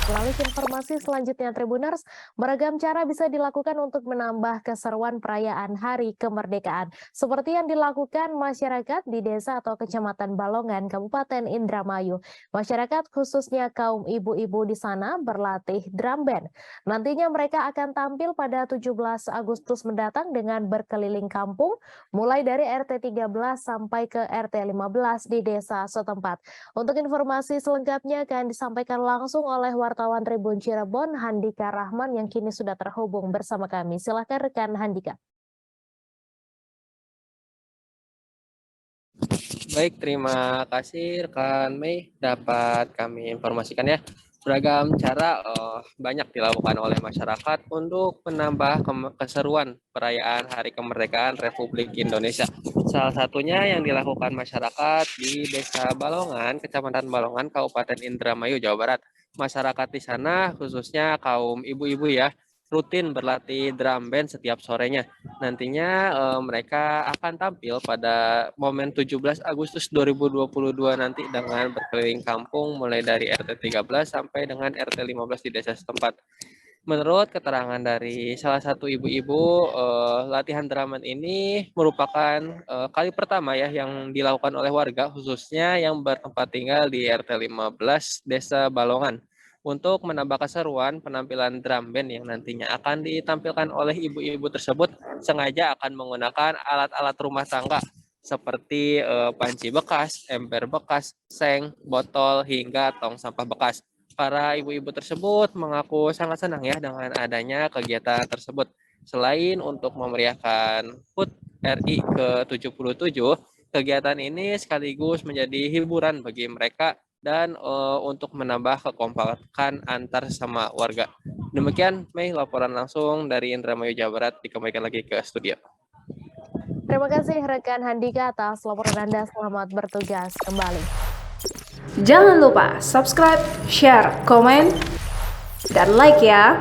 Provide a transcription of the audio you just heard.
Beralih ke informasi selanjutnya, Tribuners, beragam cara bisa dilakukan untuk menambah keseruan perayaan Hari Kemerdekaan, seperti yang dilakukan masyarakat di desa atau kecamatan Balongan, Kabupaten Indramayu. Masyarakat khususnya kaum ibu-ibu di sana berlatih drum band. Nantinya mereka akan tampil pada 17 Agustus mendatang dengan berkeliling kampung, mulai dari RT 13 sampai ke RT 15 di desa setempat. Untuk informasi selengkapnya akan disampaikan langsung oleh wartawan Tribun Cirebon, Handika Rahman yang kini sudah terhubung bersama kami. Silakan rekan Handika. Baik, terima kasih rekan Mei. Dapat kami informasikan ya, beragam cara banyak dilakukan oleh masyarakat untuk menambah keseruan perayaan Hari Kemerdekaan Republik Indonesia. Salah satunya yang dilakukan masyarakat di Desa Balongan, Kecamatan Balongan, Kabupaten Indramayu, Jawa Barat. Masyarakat di sana khususnya kaum ibu-ibu ya, rutin berlatih drum band setiap sorenya. Nantinya mereka akan tampil pada momen 17 Agustus 2022 nanti dengan berkeliling kampung mulai dari RT 13 sampai dengan RT 15 di desa setempat. Menurut keterangan dari salah satu ibu-ibu, latihan drum band ini merupakan kali pertama ya yang dilakukan oleh warga khususnya yang bertempat tinggal di RT 15 Desa Balongan. Untuk menambah keseruan, penampilan drum band yang nantinya akan ditampilkan oleh ibu-ibu tersebut sengaja akan menggunakan alat-alat rumah tangga seperti panci bekas, ember bekas, seng, botol, hingga tong sampah bekas. Para ibu-ibu tersebut mengaku sangat senang ya dengan adanya kegiatan tersebut. Selain untuk memeriahkan HUT RI ke-77, kegiatan ini sekaligus menjadi hiburan bagi mereka dan untuk menambah kekompakan antar sesama warga. Demikian, Mei, laporan langsung dari Indramayu, Jawa Barat. Dikembalikan lagi ke studio. Terima kasih rekan Handika atas laporan Anda. Selamat bertugas kembali. Jangan lupa subscribe, share, komen, dan like ya.